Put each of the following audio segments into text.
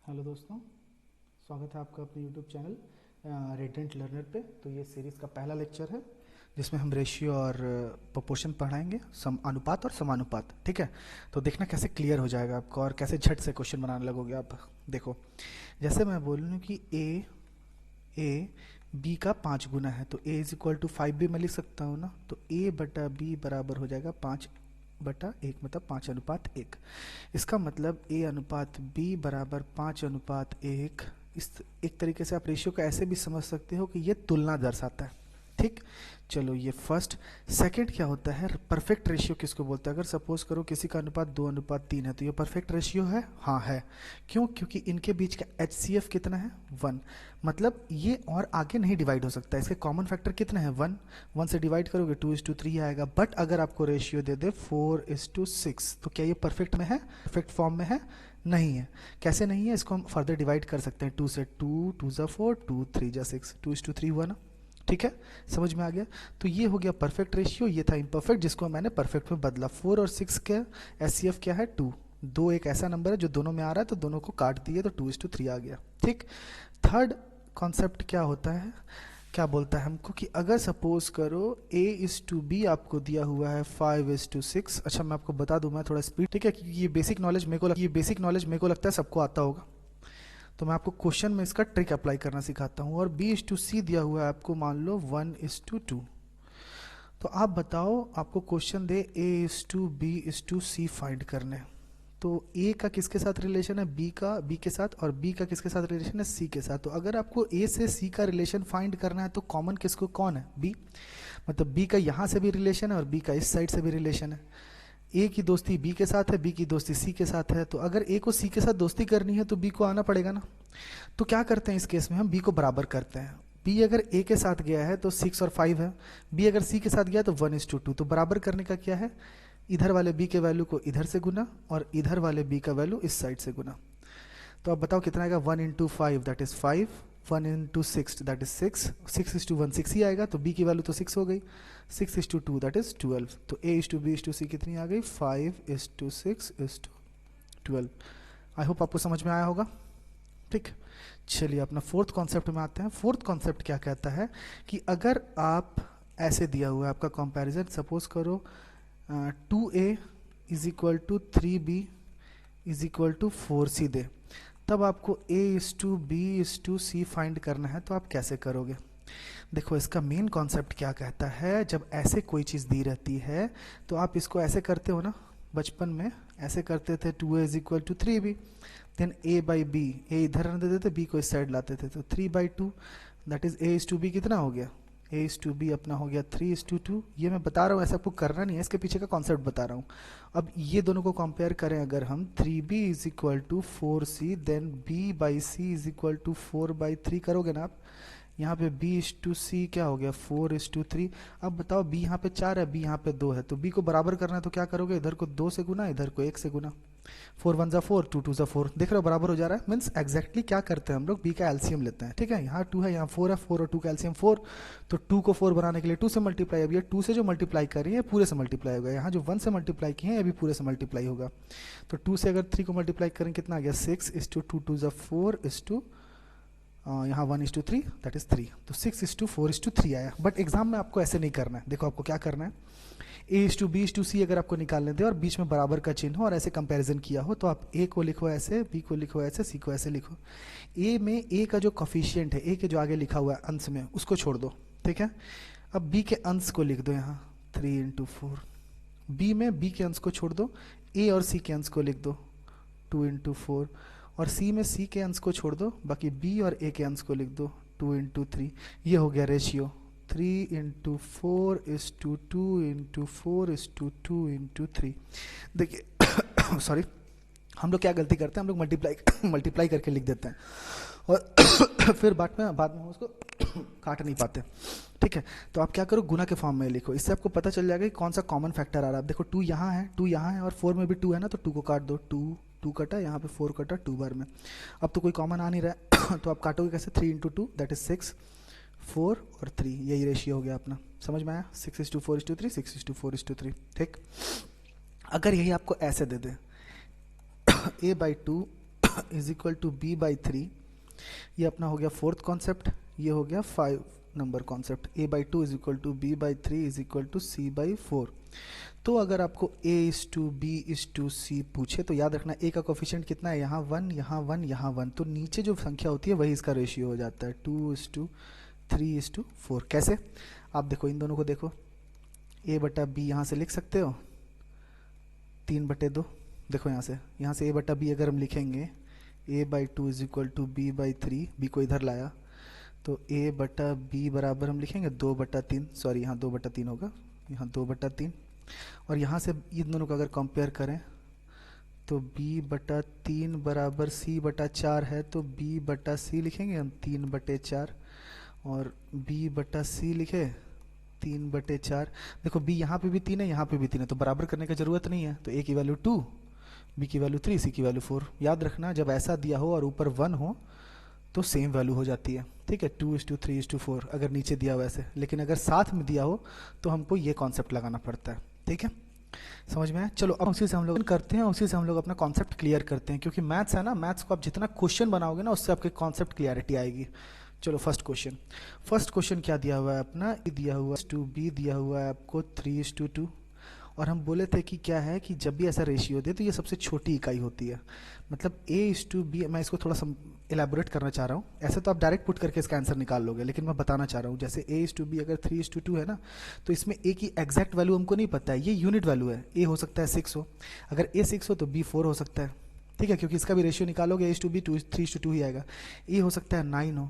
Hello दोस्तों, स्वागत है आपका अपने यूट्यूब चैनल रेडिएंट लर्नर पे। तो ये सीरीज़ का पहला लेक्चर है जिसमें हम रेशियो और प्रोपोर्शन पढ़ाएंगे, सम अनुपात और समानुपात। ठीक है, तो देखना कैसे क्लियर हो जाएगा आपको और कैसे झट से क्वेश्चन बनाने लगोगे आप। देखो, जैसे मैं बोल लूँ कि ए बी का 5 गुना है तो ए इज इक्वल टू 5 भी मैं लिख सकता हूँ ना। तो ए बटा बी बराबर हो जाएगा 5/1, मतलब 5:1। इसका मतलब ए अनुपात बी बराबर 5:1। इस एक तरीके से आप रेशियो को ऐसे भी समझ सकते हो कि ये तुलना दर्शाता है। ठीक, चलो ये फर्स्ट। सेकंड क्या होता है, परफेक्ट रेशियो किसको बोलते हैं? अगर सपोज करो किसी का अनुपात 2:3 है तो ये परफेक्ट रेशियो है। हाँ है। क्यों? क्योंकि इनके बीच का HCF कितना है? 1। मतलब ये और आगे नहीं डिवाइड हो सकता। इसके कॉमन फैक्टर कितने हैं? 1। 1 से डिवाइड करोगे 2:3 आएगा। बट अगर आपको रेशियो दे दे 4:6 तो क्या ये परफेक्ट में है? परफेक्ट फॉर्म में है? नहीं है। कैसे नहीं है? इसको हम फर्दर डिवाइड कर सकते हैं 2 से। 2 2 ज़ा 4, 2 3 ज़ा 6, 2:3 हुआ ना। ठीक है, समझ में आ गया? तो ये हो गया परफेक्ट रेशियो, ये था इम्परफेक्ट जिसको मैंने परफेक्ट में बदला। 4 और 6 का HCF क्या है? 2। दो एक ऐसा नंबर है जो दोनों में आ रहा है तो दोनों को काट दिए तो 2:3 आ गया। ठीक, थर्ड कॉन्सेप्ट क्या होता है, क्या बोलता है हमको कि अगर सपोज करो A:B आपको दिया हुआ है 5:6। अच्छा, मैं आपको बता दूं, मैं थोड़ा स्पीड, ठीक है, क्योंकि ये बेसिक नॉलेज मेरे को लगता है सबको आता होगा। तो मैं आपको क्वेश्चन में इसका ट्रिक अप्लाई करना सिखाता हूँ। और B:C दिया हुआ है आपको, मान लो 1:2। तो आप बताओ, आपको क्वेश्चन दे A:B:C फाइंड करने, तो ए का किसके साथ रिलेशन है? बी का बी के साथ, और बी का किसके साथ रिलेशन है? सी के साथ। तो अगर आपको ए से सी का रिलेशन फाइंड करना है तो कॉमन किसको कौन है? बी। मतलब बी का यहाँ से भी रिलेशन है और बी का इस साइड से भी रिलेशन है। ए की दोस्ती बी के साथ है, बी की दोस्ती सी के साथ है। तो अगर ए को सी के साथ दोस्ती करनी है तो बी को आना पड़ेगा ना। तो क्या करते हैं इस केस में, हम बी को बराबर करते हैं। बी अगर ए के साथ गया है तो 6 और 5 है। बी अगर सी के साथ गया तो 1:2। तो बराबर करने का क्या है, इधर वाले बी के वैल्यू को इधर से गुना और इधर वाले बी का वैल्यू इस साइड से गुना। तो अब बताओ कितना आएगा? 1 × 5 दैट इज 5, 1 × 6 दैट इज 6, 6:1 6 ही आएगा। तो बी की वैल्यू तो 6 हो गई। 6:2 दैट इज 12। तो A:B:C कितनी आ गई? 5:6:12। आई होप आपको समझ में आया होगा। ठीक, चलिए अपना फोर्थ कॉन्सेप्ट में आते हैं। फोर्थ कॉन्सेप्ट क्या कहता है कि अगर आप ऐसे दिया हुआ है आपका कंपैरिजन, सपोज करो 2A is equal to 3B is equal to 4C दे, तब आपको A:B:C फाइंड करना है। तो आप कैसे करोगे? देखो, इसका मेन कॉन्सेप्ट क्या कहता है, जब ऐसे कोई चीज़ दी रहती है तो आप इसको ऐसे करते हो ना, बचपन में ऐसे करते थे। 2A is equal to 3B, then A/B, A इधर रख देते थे, B को इस साइड लाते थे, तो 3/2 दैट इज A:B कितना हो गया? A:B अपना हो गया 3:2। ये मैं बता रहा हूँ, ऐसा आपको करना नहीं है, इसके पीछे का कॉन्सेप्ट बता रहा हूँ। अब ये दोनों को कंपेयर करें अगर हम, 3B is equal to 4C, then B/C is equal to 4/3 करोगे ना आप, यहाँ पे B:C क्या हो गया? 4:3। अब बताओ, B यहाँ पे 4 है, B यहाँ पे 2 है, तो B को बराबर करना है तो क्या करोगे? इधर को 2 से गुना, इधर को 1 से गुना। 4 1 ज़ा 4, 2 2 ज़ा 4, देख रहे हो बराबर हो जा रहा है। मीन्स एग्जैक्टली क्या करते हैं हम लोग, B का एलसीएम लेते हैं। ठीक है, यहाँ 2 है, यहाँ 4 है, 4 और 2 का एलसीएम 4। तो 2 को 4 बनाने के लिए 2 से मल्टीप्लाई, अब ये 2 से जो मल्टीप्लाई कर रही है पूरे से मल्टीप्लाई होगा। यहाँ जो 1 से मल्टीप्लाई किए हैं ये भी पूरे से मल्टीप्लाई होगा। तो 2 से अगर 3 को मल्टीप्लाई करें कितना आ गया? 6:2 2 ज़ा 4 यहाँ 1:3 दैट इज 3। तो 6:4:3 आया। बट एग्जाम में आपको ऐसे नहीं करना है। देखो आपको क्या करना है, A:B:C अगर आपको निकालने दे और बीच में बराबर का चिन्ह हो और ऐसे कंपैरिजन किया हो तो आप A को लिखो ऐसे, B को लिखो ऐसे, C को ऐसे लिखो। A में A का जो कॉफिशिएंट है, A के जो आगे लिखा हुआ है अंश में, उसको छोड़ दो। ठीक है, अब B के अंश को लिख दो यहाँ 3:4। B में B के अंश को छोड़ दो, A और C के अंश को लिख दो 2:4। और C में C के अंश को छोड़ दो, बाकी B और A के अंश को लिख दो 2:3। ये हो गया रेशियो 3:4:2:4:2:3। देखिए सॉरी, हम लोग क्या गलती करते हैं, हम लोग मल्टीप्लाई करके लिख देते हैं और फिर बाद में हम उसको काट नहीं पाते। ठीक है, तो आप क्या करो, गुना के फॉर्म में लिखो, इससे आपको पता चल जाएगा कि कौन सा कॉमन फैक्टर आ रहा है। देखो 2 यहाँ है, 2 यहाँ है और 4 में भी 2 है ना, तो 2 को काट दो। 2 कटा, यहाँ पे 4 कटा 2 बार में। अब तो कोई कॉमन आ नहीं रहा है तो आप काटोगे कैसे? 3:2 दैट इज 6, 4 और 3, यही रेशियो हो गया अपना। समझ में आया? 6:4:3, 6:4:3। ठीक, अगर यही आपको ऐसे दे दे A/2 is equal to B by three, ये अपना हो गया फोर्थ कॉन्सेप्ट, ये हो गया 5 number concept, a by two is equal to B by three is equal to c by four. तो अगर आपको a is to b is to c पूछे तो याद रखना a का कोफिशिएंट कितना है, यहाँ 1 यहाँ 1 यहाँ 1, तो नीचे जो संख्या होती है वही इसका रेशियो हो जाता है, 2 इज टू 3 इज टू 4। कैसे, आप देखो इन दोनों को देखो, a बटा बी यहाँ से लिख सकते हो 3/2, देखो यहाँ से a बटा बी अगर हम लिखेंगे a by two is equal to B by three, B को इधर लाया तो a बटा बी बराबर हम लिखेंगे 2/3, सॉरी यहाँ 2/3 होगा, यहाँ 2/3, और यहाँ से इन दोनों का अगर कंपेयर करें तो b/3 बराबर c/4 है, तो b/c लिखेंगे हम 3/4, और b/c लिखे 3/4। देखो b यहाँ पे भी 3 है, यहाँ पे भी 3 है, तो बराबर करने की जरूरत नहीं है, तो a की वैल्यू 2, b की वैल्यू 3, c की वैल्यू 4। याद रखना जब ऐसा दिया हो और ऊपर 1 हो तो सेम वैल्यू हो जाती है, ठीक है, 2 इज टू 3 इज टू 4 अगर नीचे दिया हुआ ऐसे, लेकिन अगर साथ में दिया हो तो हमको ये कॉन्सेप्ट लगाना पड़ता है, ठीक है, समझ में आया। चलो अब उसी से हम लोग करते हैं, उसी से हम लोग अपना कॉन्सेप्ट क्लियर करते हैं, क्योंकि मैथ्स है ना, मैथ्स को आप जितना क्वेश्चन बनाओगे ना उससे आपके कॉन्सेप्ट क्लियरिटी आएगी। चलो फर्स्ट क्वेश्चन क्या दिया हुआ है अपना, दिया हुआ टू बी दिया हुआ है आपको 3:2, और हम बोले थे कि क्या है कि जब भी ऐसा रेशियो दे तो ये सबसे छोटी इकाई होती है, मतलब a:b। मैं इसको थोड़ा सा एलैबोरेट करना चाह रहा हूँ, ऐसे तो आप डायरेक्ट पुट करके इसका आंसर निकाल लोगे, लेकिन मैं बताना चाह रहा हूँ जैसे a:b अगर 3:2 है ना, तो इसमें a की एग्जैक्ट वैल्यू हमको नहीं पता है, ये यूनिट वैल्यू है, a हो सकता है 6 हो, अगर a 6 हो तो b 4 हो सकता है, ठीक है, क्योंकि इसका भी रेशियो निकालोगे a:b 3:2 ही आएगा। a हो सकता है 9 हो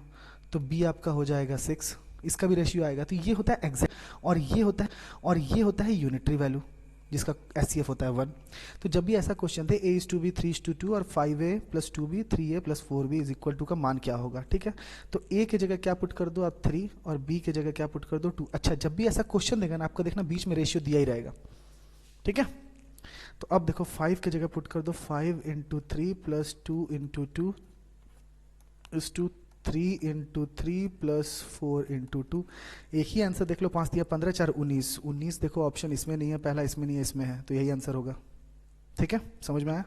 तो b आपका हो जाएगा 6, इसका भी रेशियो आएगा, तो ये होता है एग्जैक्ट, और ये होता है यूनिटरी वैल्यू जिसका SCF होता है 1। तो जब भी ऐसा क्वेश्चन थे a:b 3:2 और 5a + 2b 3a + 4b is equal to का मान क्या होगा, ठीक है, तो a की जगह क्या पुट कर दो आप 3 और b की जगह क्या पुट कर दो 2। अच्छा, जब भी ऐसा क्वेश्चन देगा ना आपको देखना बीच में रेशियो दिया ही रहेगा, ठीक है। तो अब देखो 5 की जगह पुट कर दो 5 × 3 + 2 × 2 इज टू 3 × 3 + 4 × 2। एक ही आंसर देख लो, 5 दिया 15 4 19, 19 देखो ऑप्शन इसमें नहीं है, पहला इसमें नहीं है, इसमें है, तो यही आंसर होगा, ठीक है, समझ में आया।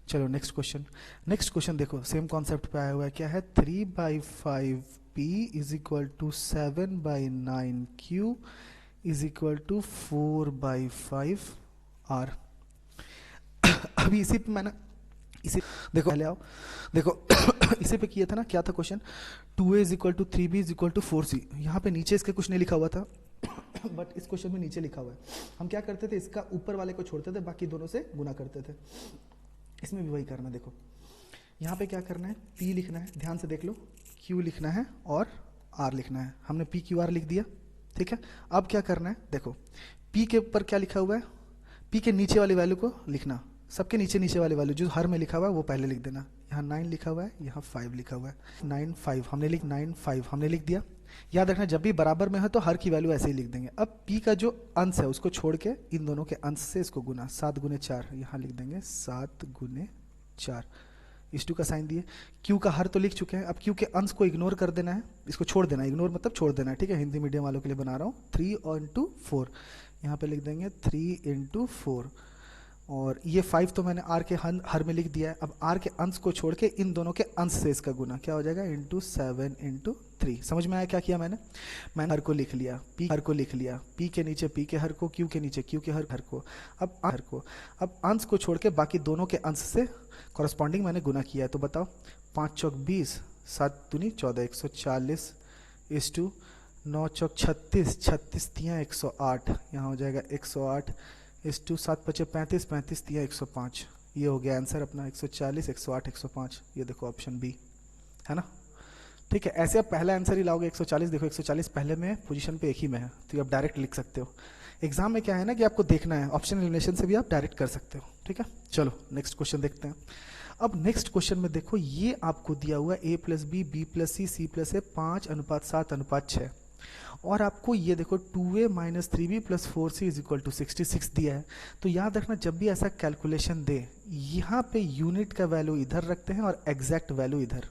चलो नेक्स्ट क्वेश्चन देखो, सेम कॉन्सेप्ट पे आया हुआ है, क्या है 3/5p is equal to 7/9q is equal to 4/5r। अभी इसी पे मैंने देखो पहले आओ, देखो इसी पे किया था ना, क्या था क्वेश्चन, 2a = 3b = 4c। यहाँ पे नीचे इसके कुछ नहीं लिखा हुआ था बट इस क्वेश्चन में नीचे लिखा हुआ है। हम क्या करते थे, इसका ऊपर वाले को छोड़ते थे, बाकी दोनों से गुना करते थे। इसमें भी वही करना, देखो यहाँ पे क्या करना है, p लिखना है, ध्यान से देख लो, q लिखना है और r लिखना है, हमने p/q/r लिख दिया, ठीक है। अब क्या करना है, देखो p के ऊपर क्या लिखा हुआ है, p के नीचे वाली वैल्यू को लिखना, सबके नीचे वाली वैल्यू जो हर में लिखा हुआ है वो पहले लिख देना। यहाँ 9 लिखा हुआ है, यहाँ 5 लिखा हुआ है, 9 5 हमने लिख दिया। याद रखना जब भी बराबर में है तो हर की वैल्यू ऐसे ही लिख देंगे। अब p का जो अंश है उसको छोड़ के इन दोनों के अंश से इसको गुना, 7 × 4 यहाँ लिख देंगे 7 × 4, इस 2 का साइन दिए। q का हर तो लिख चुके हैं, अब q के अंश को इग्नोर कर देना है, इसको छोड़ देना है, इग्नोर मतलब छोड़ देना है, ठीक है, हिंदी मीडियम वालों के लिए बना रहा हूँ। 3 × 4 यहाँ पे लिख देंगे 3 × 4, और ये 5 तो मैंने r के हर में लिख दिया है। अब r के अंश को छोड़ के इन दोनों के अंश से इसका गुना क्या हो जाएगा, × 7 × 3। समझ में आया क्या किया मैंने हर को लिख लिया, p के नीचे p के हर को, q के नीचे q के हर को, अब अंश को छोड़ के बाकी दोनों के अंश से कॉरस्पॉन्डिंग मैंने गुना किया है। तो बताओ 5 चौक 20, 7 दूनी 14, 140 इस टू 9 चौक 36, 36 तियाँ 108, यहाँ हो जाएगा 108 इस टू 7 × 5 = 35, 35 तियाँ 105। ये हो गया आंसर अपना 140, 108, 105। ये देखो ऑप्शन बी है ना, ठीक है। ऐसे आप पहला आंसर ही लाओगे 140, देखो 140 पहले में पोजीशन पे एक ही में है, तो ये आप डायरेक्ट लिख सकते हो। एग्जाम में क्या है ना कि आपको देखना है, ऑप्शन एलिमिनेशन से भी आप डायरेक्ट कर सकते हो, ठीक है। चलो नेक्स्ट क्वेश्चन देखते हैं। अब नेक्स्ट क्वेश्चन में देखो ये आपको दिया हुआ है a + b, b + c, c + a 5:7:6, और आपको ये देखो 2a - 3b + 4c = 66 दिया है। तो याद रखना जब भी ऐसा कैलकुलेशन दे, यहाँ पे यूनिट का वैल्यू इधर रखते हैं और एग्जैक्ट वैल्यू इधर।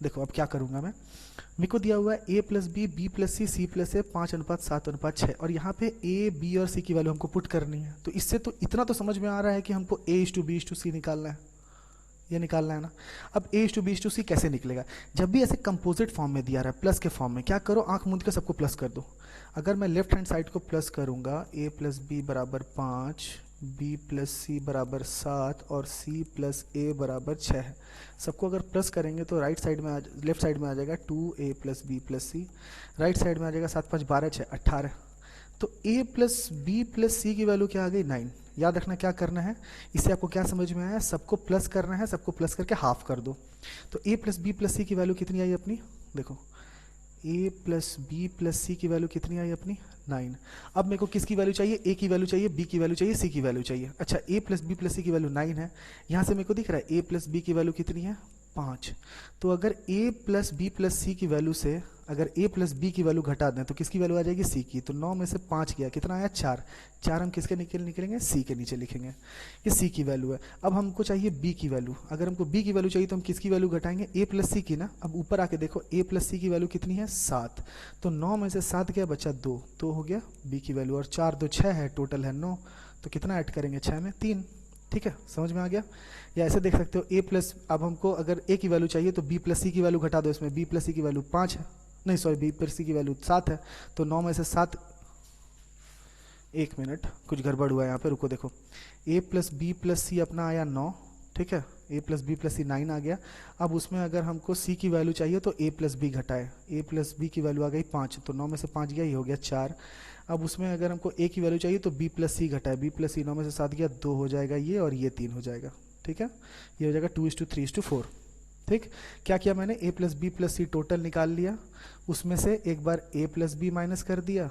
देखो अब क्या करूंगा मैं, मेरे को दिया हुआ है a + b, b + c, c + a 5:7:6, और यहाँ पे a, b और c की वैल्यू हमको पुट करनी है। तो इससे तो इतना तो समझ में आ रहा है कि हमको a = b = c निकालना है, ये निकालना है ना। अब a to be to c कैसे निकलेगा? जब भी ऐसे कंपोजिट फॉर्म में दिया रहा है, प्लस के फॉर्म में, क्या करो, आंख मूंद के सबको प्लस कर दो। अगर मैं लेफ्ट हैंड साइड को प्लस करूंगा, a प्लस बी बराबर 5, b प्लस सी बराबर 7 और c प्लस a बराबर 6 है। सबको अगर प्लस करेंगे तो राइट साइड में लेफ्ट साइड में आ जाएगा 2a प्लस बी प्लस सी, राइट साइड में आ जाएगा 7 5 12 6 18। तो a प्लस बी प्लस सी की वैल्यू क्या आ गई? 9। याद रखना क्या करना है, इससे आपको क्या समझ में आया? सबको प्लस करना है, सबको प्लस करके हाफ कर दो। तो a प्लस बी प्लस सी की वैल्यू कितनी आई अपनी? देखो a प्लस बी प्लस सी की वैल्यू कितनी आई अपनी? 9। अब मेरे को किसकी वैल्यू चाहिए? a की वैल्यू चाहिए, b की वैल्यू चाहिए, c की वैल्यू चाहिए। अच्छा, a प्लस बी प्लस सी की वैल्यू 9 है, यहाँ से मेरे को दिख रहा है a प्लस बी की वैल्यू कितनी है? 5। तो अगर a प्लस बी प्लस सी की वैल्यू से अगर a प्लस बी की वैल्यू घटा दें तो किसकी वैल्यू आ जाएगी? c की। तो 9 में से 5 गया, कितना आया? 4। 4 हम किसके निकलेंगे? c के नीचे लिखेंगे, ये c की वैल्यू है। अब हमको चाहिए b की वैल्यू। अगर हमको b की वैल्यू चाहिए तो हम किसकी वैल्यू घटाएंगे? a प्लस सी की ना। अब ऊपर आके देखो a प्लस सी की वैल्यू कितनी है? 7। तो 9 में से 7 गया, बचा 2, तो हो गया b की वैल्यू। और 4 2 6 है, टोटल है 9। तो कितना ऐड करेंगे? 6 में 3। ठीक है, समझ में आ गया? या ऐसे देख सकते हो a प्लस, अब हमको अगर a की वैल्यू चाहिए तो b प्लस सी की वैल्यू घटा दो, इसमें b प्लस सी की वैल्यू 5 है, नहीं सॉरी बी प्लस सी की वैल्यू 7 है। तो 9 में से 7, 1 मिनट कुछ गड़बड़ हुआ है यहाँ पे, रुको देखो। a प्लस बी प्लस सी अपना आया 9, ठीक है, a प्लस बी प्लस सी 9 आ गया। अब उसमें अगर हमको c की वैल्यू चाहिए तो a प्लस बी घटाए, a प्लस बी की वैल्यू आ गई 5, तो 9 में से 5 गया, ये हो गया 4। अब उसमें अगर हमको a की वैल्यू चाहिए तो b प्लस सी घटाए, b प्लस सी 9 में से 7 गया, 2 हो जाएगा ये, और ये 3 हो जाएगा। ठीक है, ये हो जाएगा 2:3:4। ठीक, क्या किया मैंने? a plus B plus C total निकाल लिया, उसमें से एक बार a प्लस बी माइनस कर दिया,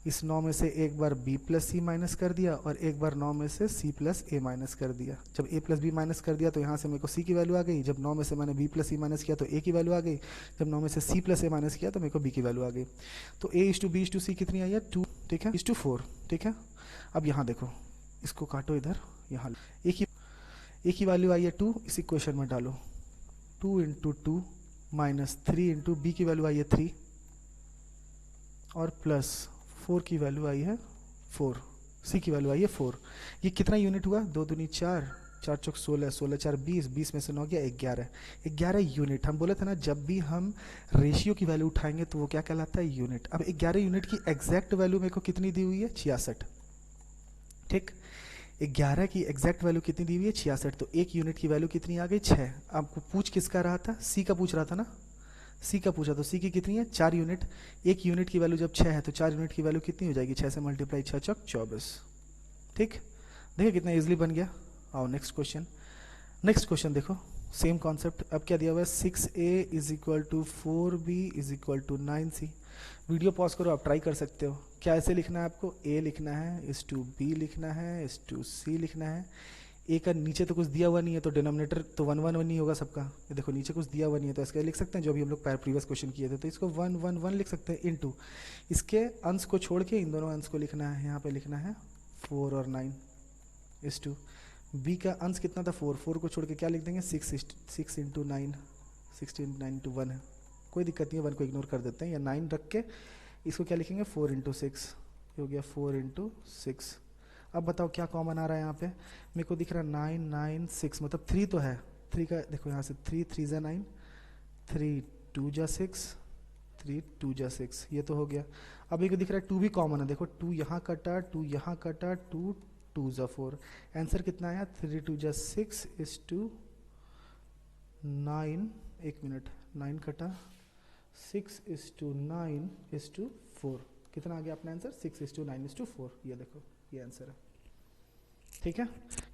इस 9 में से एक बार b प्लस सी माइनस कर दिया, और एक बार 9 में से c प्लस a माइनस कर दिया। जब a प्लस बी माइनस कर दिया तो यहाँ से मेरे को c की वैल्यू आ गई। जब 9 में से मैंने b प्लस सी माइनस किया तो a की वैल्यू आ गई। जब 9 में से c प्लस a माइनस किया तो मेरे को b की वैल्यू आ गई। तो a:b:c कितनी आई है? 2। ठीक है, 4। ठीक है, अब यहाँ देखो, इसको काटो इधर, यहाँ a की वैल्यू आई है 2, इस इक्वेशन में डालो, 2 × 2 माइनस 3 × b की वैल्यू आई है 3, और प्लस 4 की वैल्यू आई है 4, c की वैल्यू आई है 4। ये कितना यूनिट हुआ? 2 दूनी 4, 4 चौक 16, 16 4 20, 20 में से 9 गया 11, 11 यूनिट। हम बोले थे ना जब भी हम रेशियो की वैल्यू उठाएंगे तो वो क्या कहलाता है? यूनिट। अब 11 यूनिट की एग्जैक्ट वैल्यू मेरे को कितनी दी हुई है? 66। ठीक, 11 की एग्जैक्ट वैल्यू कितनी दी हुई है? 66। तो एक यूनिट की वैल्यू कितनी आ गई? 6। आपको पूछ किसका रहा था? सी का पूछ रहा था ना, सी का पूछा, तो सी की कितनी है? 4 यूनिट। एक यूनिट की वैल्यू जब 6 है तो 4 यूनिट की वैल्यू कितनी हो जाएगी? 6 से मल्टीप्लाई 6 चौक 24। ठीक, देखिए कितना इजीली बन गया। आओ नेक्स्ट क्वेश्चन। नेक्स्ट क्वेश्चन देखो, सेम कॉन्सेप्ट। अब क्या दिया हुआ है? 6a = 4b = 9c। Video pause करो, आप ट्राई कर सकते हो। क्या ऐसे लिखना है आपको? a लिखना है, इस टू b लिखना है, इस टू c लिखना है। a का नीचे तो कुछ दिया हुआ नहीं है, तो डिनोमिनेटर तो 1 1 1 नहीं होगा सबका। ये देखो नीचे कुछ दिया हुआ नहीं है, तो इसका लिख सकते हैं जो भी हम लोग प्रीवियस क्वेश्चन किए थे, तो इसको 1 1 1 लिख सकते हैं, इनटू इसके अंश को छोड़ के इन दोनों अंश को लिखना है। यहाँ पे लिखना है 4 और 9 इस टू। b का अंश कितना था? 4, 4 को छोड़ के क्या लिख देंगे? 6 × 9, 16 9 × 1 है, कोई दिक्कत नहीं है, 1 को इग्नोर कर देते हैं, या 9 रख के इसको क्या लिखेंगे? 4 × 6, ये हो गया 4 × 6। अब बताओ क्या कॉमन आ रहा है यहाँ पे? मेरे को दिख रहा है 9 9 6, मतलब 3 तो है। 3 का देखो यहाँ से 3 3 × 9, 3 2 × 6, 3 2 × 6, ये तो हो गया। अब मेरे को दिख रहा है 2 भी कॉमन है, देखो 2 यहाँ कटा, 2 यहाँ कटा, 2 2 × 4। आंसर कितना आया? 3 2 × 6 = 9, 1 मिनट, 9 कटा 6 = 9 = 4। कितना आ गया अपना आंसर? 6 = 9 = 4। ये देखो, ये आंसर है। ठीक है,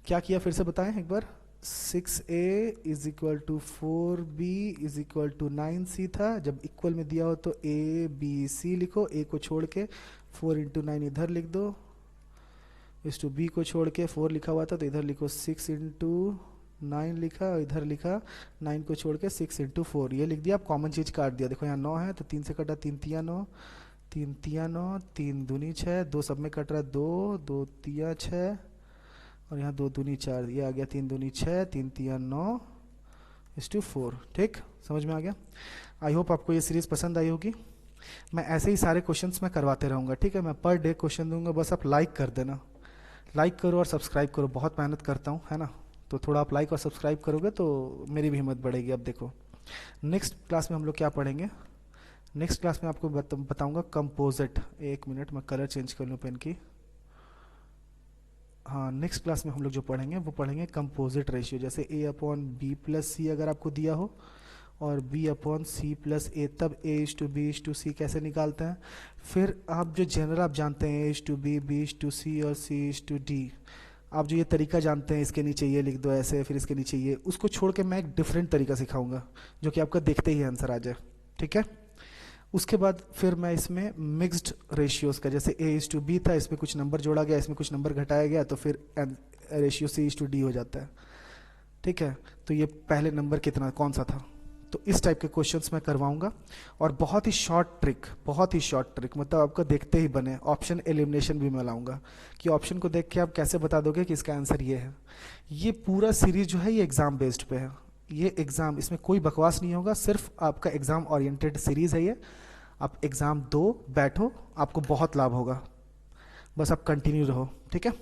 क्या किया फिर से बताएं एक बार। 6a = 4b = 9c था। जब इक्वल में दिया हो तो a b c लिखो, a को छोड़ के 4 × 9 इधर लिख दो, इस टू b को छोड़ के 4 लिखा हुआ था तो इधर लिखो 6 × 9 लिखा, और इधर लिखा 9 को छोड़ के 6 × 4, ये लिख दिया। आप कॉमन चीज काट दिया, देखो यहाँ 9 है तो 3 से कटा, 3 3 9, 3 3 9, 3 दूनी 6, 2 सब में कट रहा है 2 2 3 6, और यहाँ 2 दूनी 4, ये आ गया 3 दूनी 6, 3 3 9 = 4। ठीक, समझ में आ गया। आई होप आपको ये सीरीज पसंद आई होगी। मैं ऐसे ही सारे क्वेश्चंस मैं करवाते रहूँगा, ठीक है। मैं पर डे क्वेश्चन दूंगा, बस आप लाइक कर देना, लाइक करो और सब्सक्राइब करो, बहुत मेहनत करता हूँ, है ना। तो थोड़ा आप लाइक और सब्सक्राइब करोगे तो मेरी भी हिम्मत बढ़ेगी। अब देखो नेक्स्ट क्लास में हम लोग क्या पढ़ेंगे। नेक्स्ट क्लास में आपको बताऊंगा कंपोजिट। एक मिनट मैं कलर चेंज कर लूँ पेन की। हाँ, नेक्स्ट क्लास में हम लोग जो पढ़ेंगे वो पढ़ेंगे कंपोजिट रेशियो। जैसे a upon b plus c अगर आपको दिया हो और b upon c plus a, तब a is to b is to c कैसे निकालते हैं। फिर आप जो जनरल आप जानते हैं a is to b, b is to c और c इज टू d, आप जो ये तरीका जानते हैं इसके नीचे ये लिख दो ऐसे, फिर इसके नीचे ये, उसको छोड़ के मैं एक डिफरेंट तरीका सिखाऊंगा जो कि आपका देखते ही आंसर आ जाए। ठीक है, उसके बाद फिर मैं इसमें मिक्स्ड रेशियोज का, जैसे a इज टू बी था, इसमें कुछ नंबर जोड़ा गया, इसमें कुछ नंबर घटाया गया, तो फिर ratio c is to d हो जाता है। ठीक है, तो ये पहले नंबर कितना कौन सा था, तो इस टाइप के क्वेश्चंस मैं करवाऊंगा। और बहुत ही शॉर्ट ट्रिक, बहुत ही शॉर्ट ट्रिक, मतलब आपको देखते ही बने, ऑप्शन एलिमिनेशन भी मैं लाऊंगा कि ऑप्शन को देख के आप कैसे बता दोगे कि इसका आंसर ये है। ये पूरा सीरीज जो है ये एग्जाम बेस्ड पे है। ये एग्जाम, इसमें कोई बकवास नहीं होगा, सिर्फ आपका एग्जाम ओरिएंटेड सीरीज है ये। आप एग्जाम दो, बैठो, आपको बहुत लाभ होगा। बस आप कंटिन्यू रहो, ठीक है,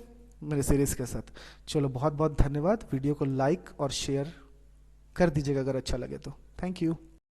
मेरे सीरीज के साथ। चलो, बहुत बहुत धन्यवाद। वीडियो को लाइक और शेयर कर दीजिएगा अगर अच्छा लगे तो। Thank you.